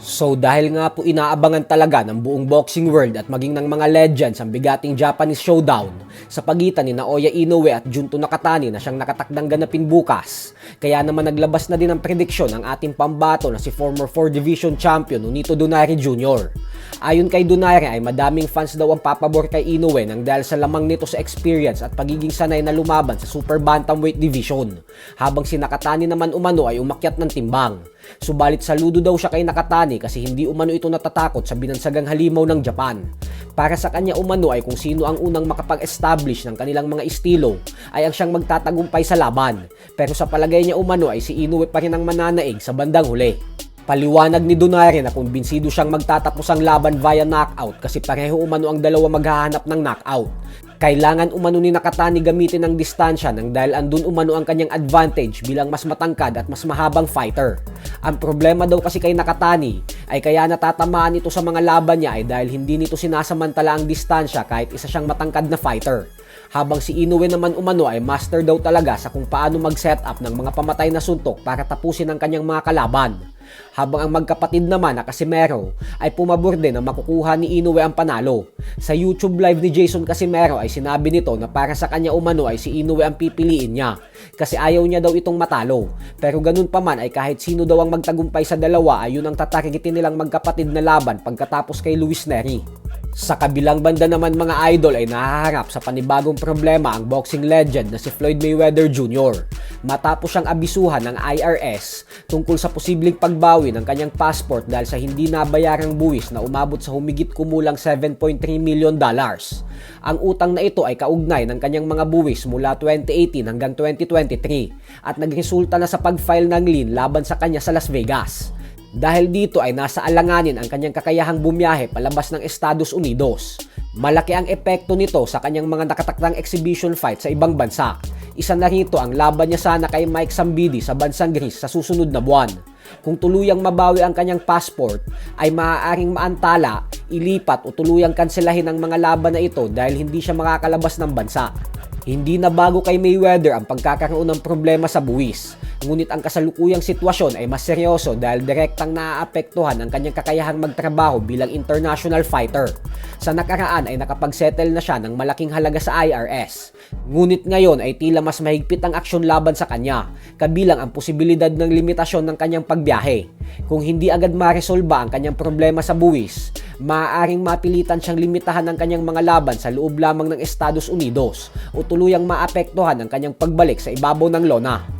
So dahil nga po inaabangan talaga ng buong boxing world at maging ng mga legends ang bigating Japanese showdown sa pagitan ni Naoya Inoue at Junto Nakatani na siyang nakatakdang ganapin bukas. Kaya naman naglabas na din ang prediksyon ng ating pambato na si former 4 Division Champion Nonito Donaire Jr. Ayon kay Donaire ay madaming fans daw ang papabor kay Inoue nang dahil sa lamang nito sa experience at pagiging sanay na lumaban sa super bantamweight division, habang si Nakatani naman umano ay umakyat ng timbang. Subalit saludo daw siya kay Nakatani kasi hindi umano ito natatakot sa binansagang halimaw ng Japan. Para sa kanya umano ay kung sino ang unang makapag-establish ng kanilang mga estilo ay ang siyang magtatagumpay sa laban. Pero sa palagay niya umano ay si Inoue pa rin ang mananaig sa bandang huli. Paliwanag ni Donaire na kumbinsido siyang magtatapos ang laban via knockout kasi pareho umano ang dalawa maghahanap ng knockout. Kailangan umano ni Nakatani gamitin ang distansya nang dahil andun umano ang kanyang advantage bilang mas matangkad at mas mahabang fighter. Ang problema daw kasi kay Nakatani ay kaya natatamaan ito sa mga laban niya ay dahil hindi nito sinasamantala ang distansya kahit isa siyang matangkad na fighter. Habang si Inoue naman umano ay master daw talaga sa kung paano mag-set up ng mga pamatay na suntok para tapusin ang kanyang mga kalaban. Habang ang magkapatid naman na Casimero ay pumabor din na makukuha ni Inoue ang panalo. Sa YouTube live ni Jason Casimero ay sinabi nito na para sa kanya umano ay si Inoue ang pipiliin niya kasi ayaw niya daw itong matalo. Pero ganun pa man ay kahit sino daw ang magtagumpay sa dalawa ay yun ang tatargetin nilang magkapatid na laban pagkatapos kay Luis Nery. Sa kabilang banda naman mga idol ay nahaharap sa panibagong problema ang boxing legend na si Floyd Mayweather Jr. Matapos siyang abisuhan ng IRS tungkol sa posibleng pagbawi ng kanyang passport dahil sa hindi nabayarang buwis na umabot sa humigit kumulang $7.3 million. Ang utang na ito ay kaugnay ng kanyang mga buwis mula 2018 hanggang 2023 at nagresulta na sa pag-file ng lien laban sa kanya sa Las Vegas. Dahil dito ay nasa alanganin ang kanyang kakayahang bumiyahe palabas ng Estados Unidos. Malaki ang epekto nito sa kanyang mga nakatakdang exhibition fight sa ibang bansa. Isa na rito ang laban niya sana kay Mike Zambidi sa bansang Greece sa susunod na buwan. Kung tuluyang mabawi ang kanyang passport, ay maaaring maantala, ilipat o tuluyang kanselahin ang mga laban na ito dahil hindi siya makakalabas ng bansa. Hindi na bago kay Mayweather ang pagkakaroon ng problema sa buwis. Ngunit ang kasalukuyang sitwasyon ay mas seryoso dahil direktang naaapektuhan ang kanyang kakayahang magtrabaho bilang international fighter. Sa nakaraan ay nakapagsettle na siya ng malaking halaga sa IRS. Ngunit ngayon ay tila mas mahigpit ang aksyon laban sa kanya, kabilang ang posibilidad ng limitasyon ng kanyang pagbiyahe. Kung hindi agad maresolba ang kanyang problema sa buwis, maaaring mapilitan siyang limitahan ang kanyang mga laban sa loob lamang ng Estados Unidos o tuluyang maapektuhan ang kanyang pagbalik sa ibabaw ng lona.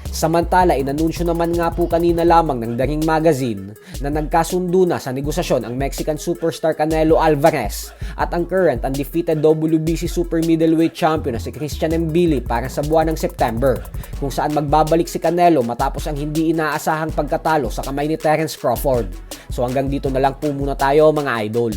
Samantala, inanunsyo naman nga po kanina lamang ng The Ring Magazine na nagkasundo na sa negosasyon ang Mexican superstar Canelo Alvarez at ang current undefeated WBC super middleweight champion na si Christian Mbili para sa buwan ng September, kung saan magbabalik si Canelo matapos ang hindi inaasahang pagkatalo sa kamay ni Terence Crawford. So hanggang dito na lang po muna tayo mga idol.